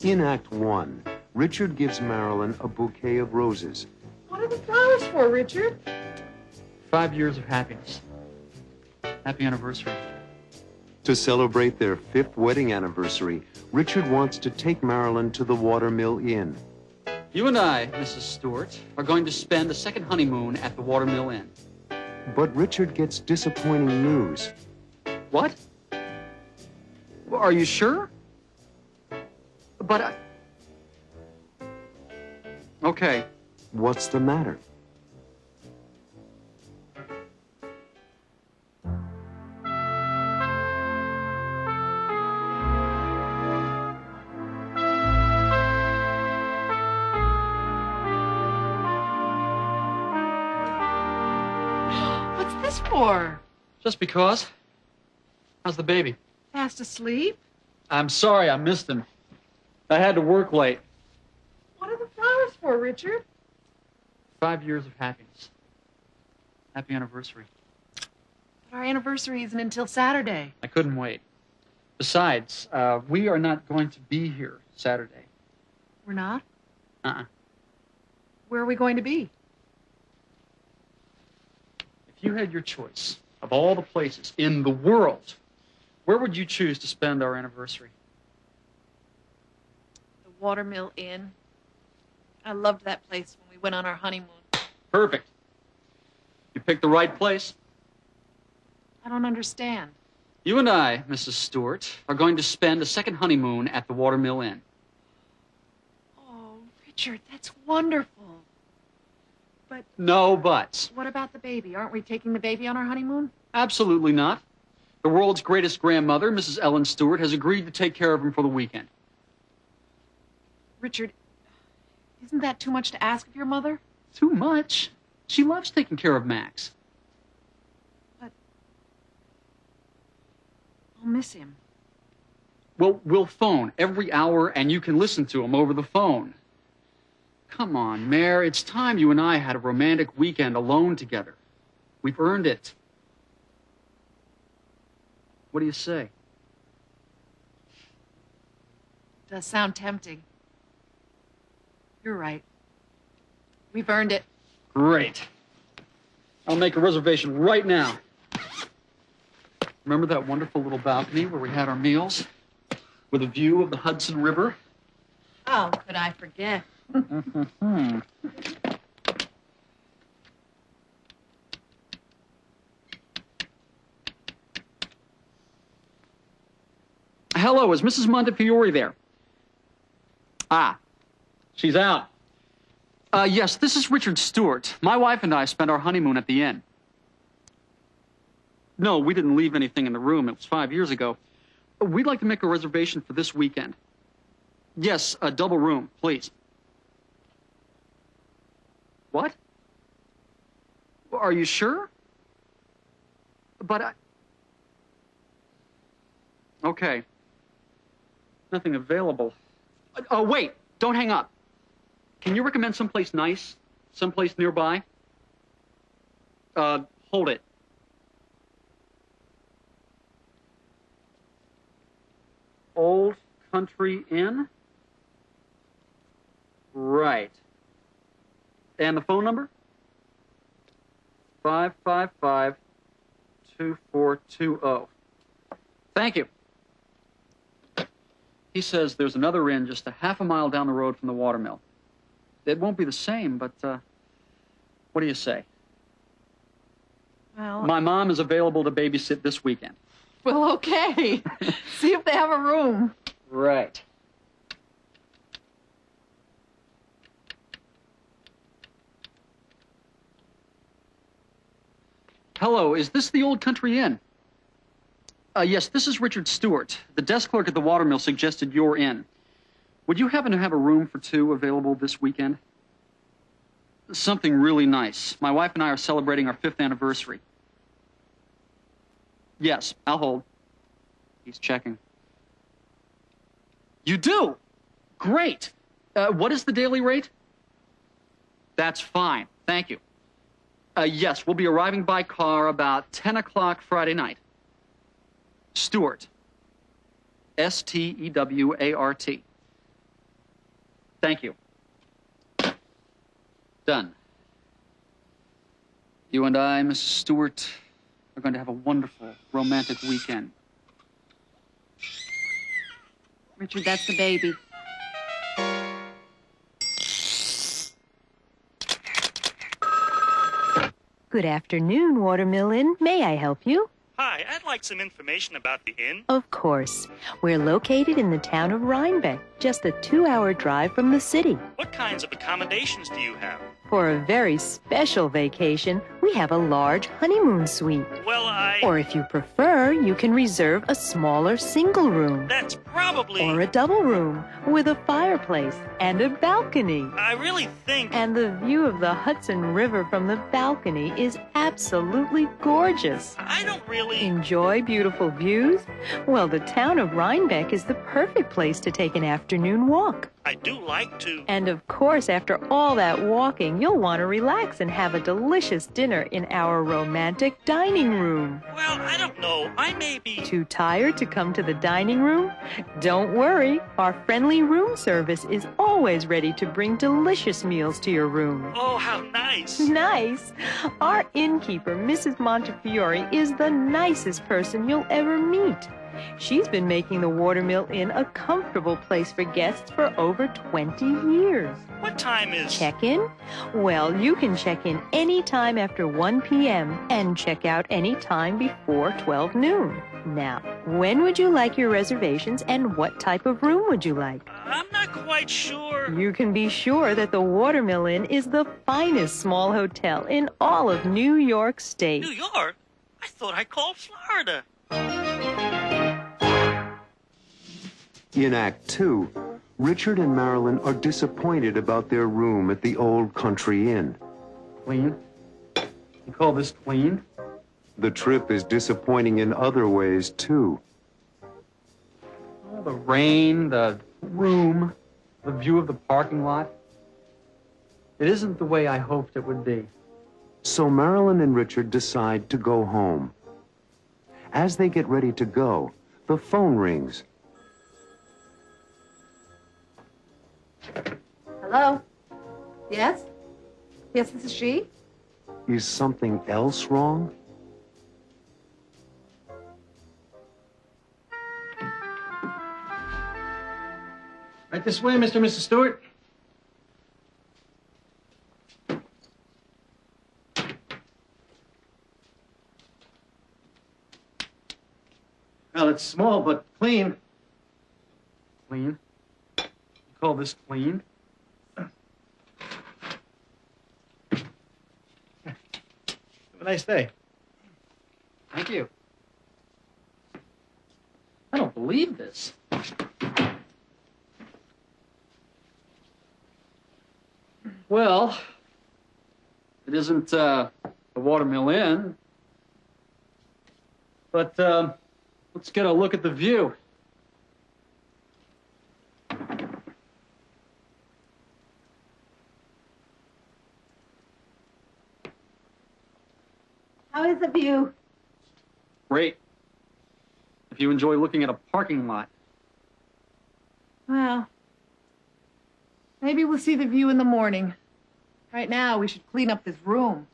In Act One, Richard gives Marilyn a bouquet of roses. What are the flowers for, Richard? 5 years of happiness. Happy anniversary. To celebrate their 5th wedding anniversary, Richard wants to take Marilyn to the Watermill Inn. You and I, Mrs. Stewart, are going to spend a second honeymoon at the Watermill Inn. But Richard gets disappointing news. What? Well, are you sure? But I... Okay. What's the matter? What's this for? Just because. How's the baby? Fast asleep? I'm sorry I missed him. I had to work late. What are the flowers for, Richard? 5 years of happiness. Happy anniversary. But our anniversary isn't until Saturday. I couldn't wait. Besides, we are not going to be here Saturday. We're not? Uh-uh. Where are we going to be? If you had your choice of all the places in the world, where would you choose to spend our anniversary? The Watermill Inn. I loved that place when we went on our honeymoon. Perfect. You picked the right place. I don't understand. You and I, Mrs. Stewart, are going to spend a second honeymoon at the Watermill Inn. Oh, Richard, that's wonderful. But... No buts. What about the baby? Aren't we taking the baby on our honeymoon? Absolutely not. The world's greatest grandmother, Mrs. Ellen Stewart, has agreed to take care of him for the weekend. Richard, isn't that too much to ask of your mother? Too much? She loves taking care of Max. But... I'll miss him. Well, we'll phone every hour, and you can listen to him over the phone. Come on, Mare, it's time you and I had a romantic weekend alone together. We've earned it. What do you say? It does sound tempting. You're right. We've earned it. Great. I'll make a reservation right now. Remember that wonderful little balcony where we had our meals? With a view of the Hudson River? Oh, could I forget? Hello, is Mrs. Montefiore there? Ah, she's out. Yes, this is Richard Stewart. My wife and I spent our honeymoon at the inn. No, we didn't leave anything in the room. It was 5 years ago. We'd like to make a reservation for this weekend. Yes, a double room, please. What? Are you sure? But I... Okay. Nothing available. Oh, wait! Don't hang up. Can you recommend someplace nice? Someplace nearby? Hold it. Old Country Inn? Right. And the phone number? 555-2420. Thank you. He says there's another inn just a half a mile down the road from the Watermill. It won't be the same, but, what do you say? Well... My mom is available to babysit this weekend. Well, okay. See if they have a room. Right. Hello, is this the Old Country Inn? Yes, this is Richard Stewart. The desk clerk at the Watermill suggested your inn. Would you happen to have a room for two available this weekend? Something really nice. My wife and I are celebrating our 5th anniversary. Yes, I'll hold. He's checking. You do? Great. What is the daily rate? That's fine. Thank you. Yes, we'll be arriving by car about 10 o'clock Friday night. Stewart. S-T-E-W-A-R-T. Thank you. Done. You and I, Mrs. Stewart, are going to have a wonderful, romantic weekend. Richard, that's the baby. Good afternoon, Watermill Inn. May I help you? Hi, I'd like some information about the inn. Of course. We're located in the town of Rhinebeck, just a 2-hour drive from the city. What kinds of accommodations do you have? For a very special vacation, we have a large honeymoon suite. Well, Or if you prefer, you can reserve a smaller single room. That's probably... Or a double room with a fireplace and a balcony. I really think... And the view of the Hudson River from the balcony is absolutely gorgeous. I don't really... Enjoy beautiful views? Well, the town of Rhinebeck is the perfect place to take an afternoon walk. I do like to... And of course, after all that walking, you'll want to relax and have a delicious dinner in our romantic dining room. Well, I don't know. I may be... Too tired to come to the dining room? Don't worry. Our friendly room service is always ready to bring delicious meals to your room. Oh, how nice. Nice. Our innkeeper, Mrs. Montefiore, is the nicest person you'll ever meet. She's been making the Watermill Inn a comfortable place for guests for over 20 years. What time is... Check-in? Well, you can check in any time after 1 p.m. and check out any time before 12 noon. Now, when would you like your reservations and what type of room would you like? I'm not quite sure. You can be sure that the Watermill Inn is the finest small hotel in all of New York State. New York? I thought I called Florida. In Act Two, Richard and Marilyn are disappointed about their room at the Old Country Inn. Clean? You call this clean? The trip is disappointing in other ways, too. Oh, the rain, the room, the view of the parking lot. It isn't the way I hoped it would be. So Marilyn and Richard decide to go home. As they get ready to go, the phone rings. Hello? Yes? Yes, this is she? Is something else wrong? Right this way, Mr. and Mrs. Stewart. Well, it's small, but clean. Clean? You call this clean? Have a nice day. Thank you. I don't believe this. Well, it isn't the Watermill Inn, but let's get a look at the view. How is the view? Great. If you enjoy looking at a parking lot. Well, maybe we'll see the view in the morning. Right now, we should clean up this room.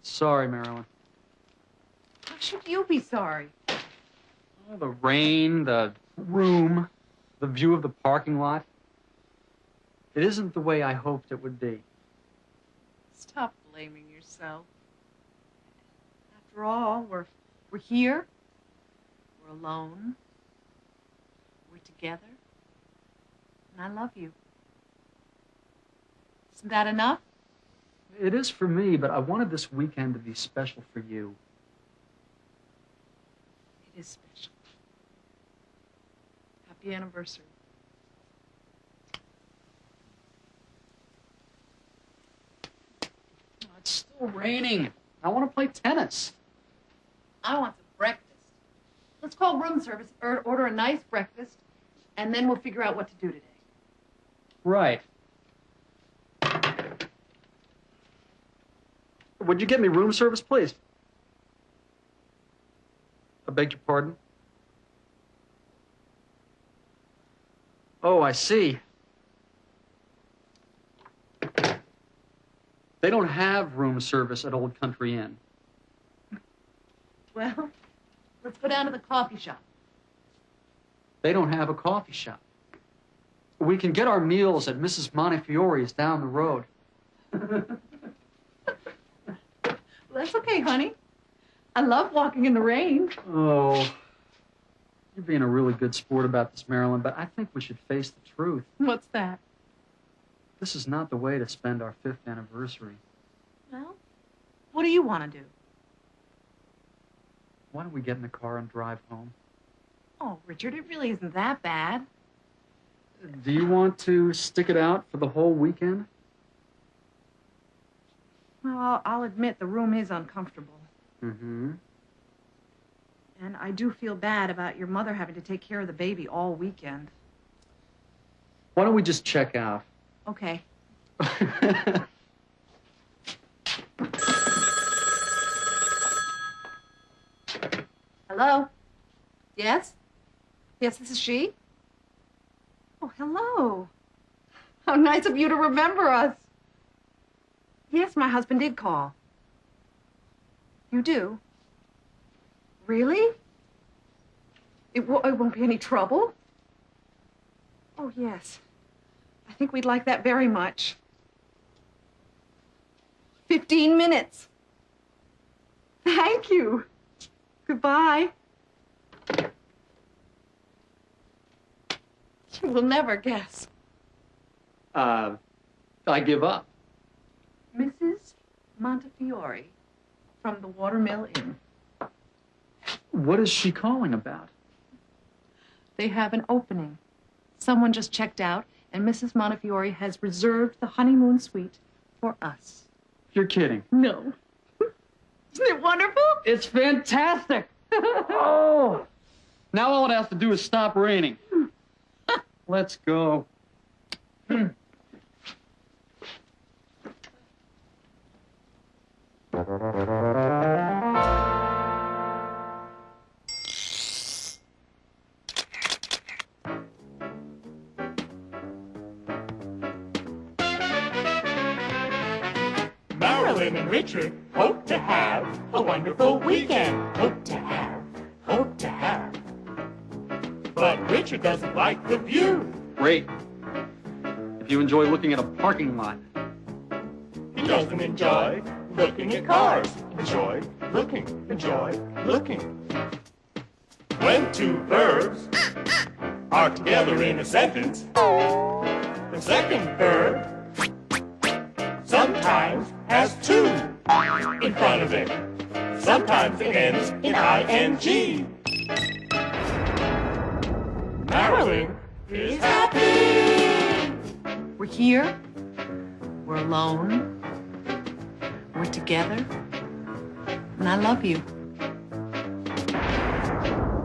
Sorry, Marilyn. How should you be sorry? Oh, the rain, the room, the view of the parking lot. It isn't the way I hoped it would be. Stop blaming yourself. After all, we're here. We're alone. We're together. And I love you. Isn't that enough? It is for me, but I wanted this weekend to be special for you. It is special. Happy anniversary. Oh, it's still raining. I want to play tennis. I want some breakfast. Let's call room service, order a nice breakfast, and then we'll figure out what to do today. Right. Would you get me room service, please? I beg your pardon? Oh, I see. They don't have room service at Old Country Inn. Well, let's go down to the coffee shop. They don't have a coffee shop. We can get our meals at Mrs. Montefiore's down the road. That's okay, honey. I love walking in the rain. Oh, you're being a really good sport about this, Marilyn, but I think we should face the truth. What's that? This is not the way to spend our 5th anniversary. Well, what do you want to do? Why don't we get in the car and drive home? Oh, Richard, it really isn't that bad. Do you want to stick it out for the whole weekend? Well, I'll admit the room is uncomfortable. Mm-hmm. And I do feel bad about your mother having to take care of the baby all weekend. Why don't we just check out? Okay. Hello? Yes? Yes, this is she? Oh, hello. How nice of you to remember us. Yes, my husband did call. You do? Really? It won't be any trouble? Oh, yes. I think we'd like that very much. 15 minutes. Thank you. Goodbye. You will never guess. I give up. Mrs. Montefiore from the Watermill Inn. What is she calling about? They have an opening. Someone just checked out, and Mrs. Montefiore has reserved the honeymoon suite for us. You're kidding. No. Isn't it wonderful? It's fantastic. Oh, now all it has to do is stop raining. Let's go. Marilyn and Richard hope to have a wonderful weekend. Hope to have. But Richard doesn't like the view. Great. If you enjoy looking at a parking lot. He doesn't enjoy looking at cars. Enjoy looking. When two verbs are together in a sentence, the second verb sometimes has two in front of it. Sometimes it ends in ing. Marilyn is happy. We're here. We're alone. We're together. And I love you.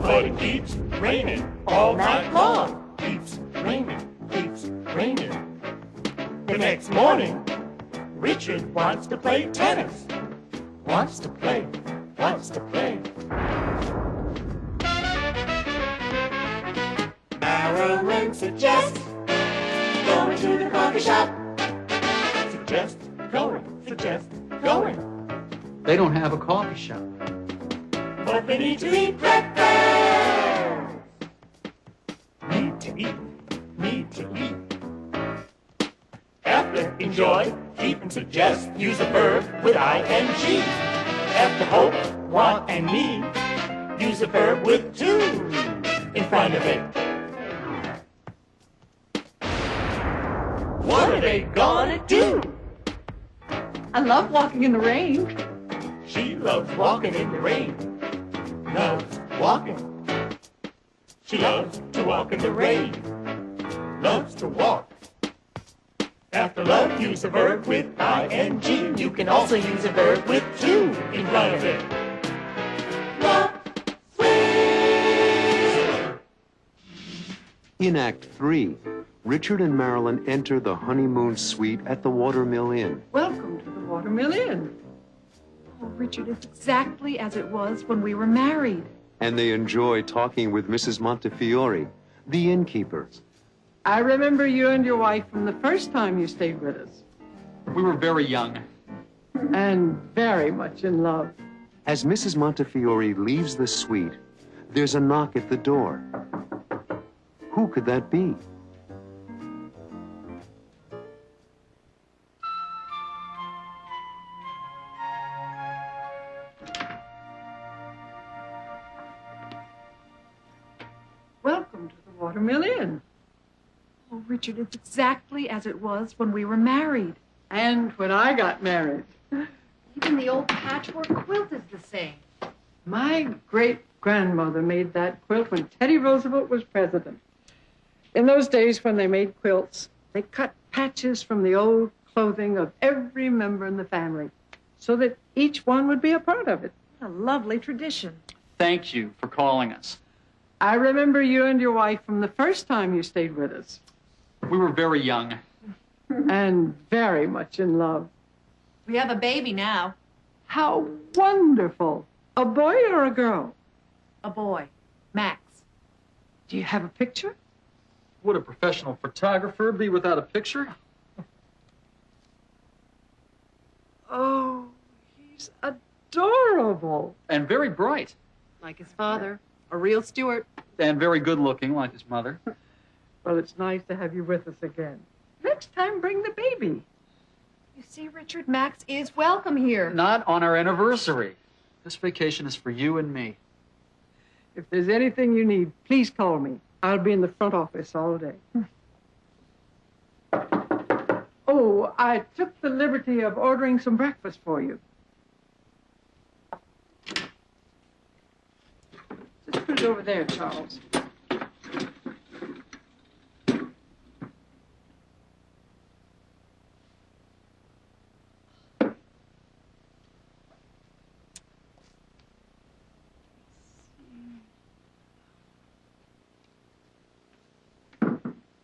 But it keeps raining all night long. Keeps raining. The next morning, Richard wants to play tennis. Wants to play. Marilyn suggests going to the coffee shop. Suggest going. They don't have a coffee shop. But they need to eat breakfast. Need to eat. After enjoy, keep and suggest, use a verb with ing. After hope, want, and need, use a verb with to in front of it. What are they gonna do? I love walking in the rain. She loves walking in the rain. Loves walking. She loves to walk in the rain. Loves to walk. After love, use a verb with ing. You can also use a verb with to in front of it. Love, sweet. In Act 3, Richard and Marilyn enter the honeymoon suite at the Watermill Inn. Welcome to the Watermill Inn. Oh, Richard, it's exactly as it was when we were married. And they enjoy talking with Mrs. Montefiore, the innkeeper. I remember you and your wife from the first time you stayed with us, We were very young. and very much in love. As Mrs. Montefiore leaves the suite, there's a knock at the door. Who could that be? Welcome to the Watermill Inn. Oh, Richard, it's exactly as it was when we were married. And when I got married, Even the old patchwork quilt is the same. my great-grandmother made that quilt when Teddy Roosevelt was president. In those days when they made quilts, they cut patches from the old clothing of every member in the family so that each one would be a part of it. What a lovely tradition. Thank you for calling us. I remember you and your wife from the first time you stayed with us, We were very young. and very much in love. We have a baby now. How wonderful! A boy or a girl? A boy. Max. Do you have a picture? Would a professional photographer be without a picture? Oh, he's adorable. And very bright. Like his father. A real Stuart. And very good looking, like his mother. Well, it's nice to have you with us again. Next time, bring the baby. You see, Richard, Max is welcome here. Not on our anniversary. This vacation is for you and me. If there's anything you need, please call me. I'll be in the front office all day. Oh, I took the liberty of ordering some breakfast for you. Just put it over there, Charles.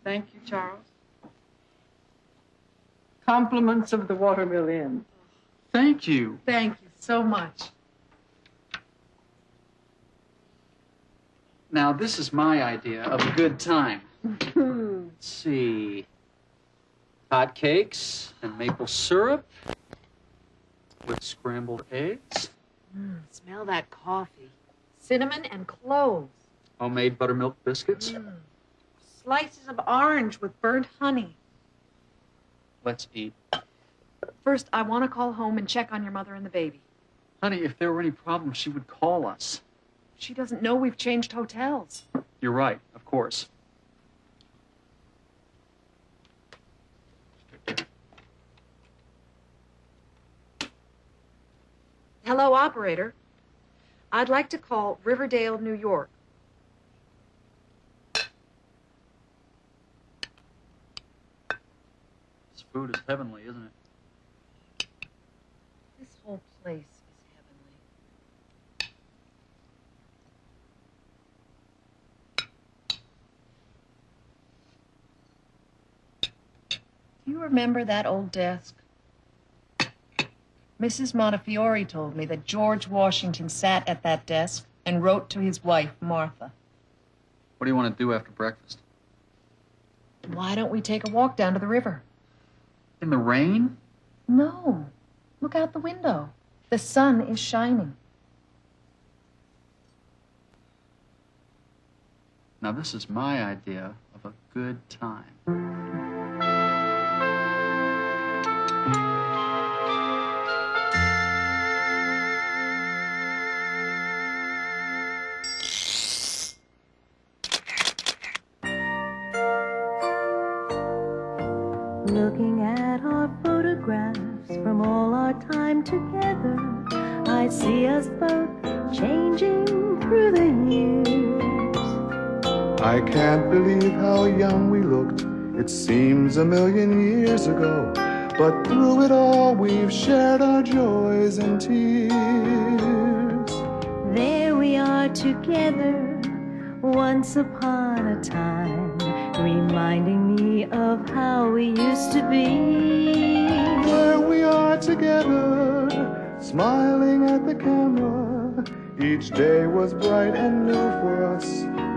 Thank you, Charles. Compliments of the Watermill Inn. Thank you. Thank you so much. Now, this is my idea of a good time. Let's see. Hot cakes and maple syrup with scrambled eggs. Smell that coffee. Cinnamon and cloves. Homemade buttermilk biscuits. Slices of orange with burnt honey. Let's eat. First, I want to call home and check on your mother and the baby. Honey, if there were any problems, she would call us. She doesn't know we've changed hotels. You're right, of course. Hello, operator. I'd like to call Riverdale, New York. This food is heavenly, isn't it? This whole place is heavenly. Do you remember that old desk? Mrs. Montefiore told me that George Washington sat at that desk and wrote to his wife, Martha. What do you want to do after breakfast? Why don't we take a walk down to the river? In the rain? No. Look out the window. The sun is shining. Now, this is my idea of a good time. Looking at our photographs from all our time together, I see us both changing through the years. I can't believe how young we looked. It seems a million years ago. But through it all, we've shared our joys and tears. There we are together, once upon a time, reminding me me of how we used to be. There we are together, smiling at the camera. Each day was bright and new for us.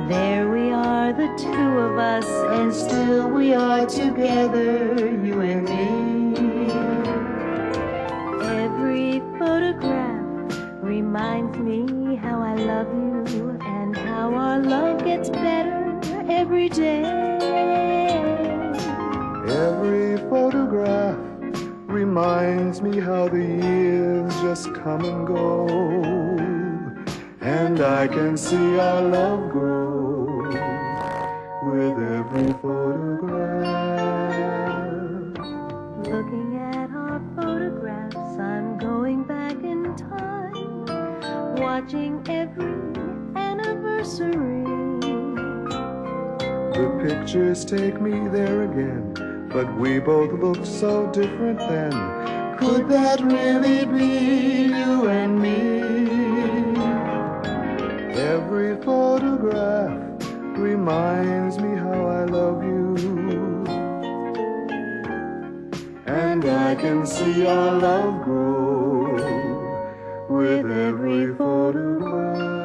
There we are, the two of us, and still we are together, you and me. Every photograph reminds me how I love you and how our love gets better every day. Every photograph reminds me how the years just come and go, and I can see our love grow with every photograph. Looking at our photographs, I'm going back in time, watching every anniversary. The pictures take me there again, but we both look so different then. Could that really be you and me? Every photograph reminds me how I love you, and I can see our love grow with every photograph.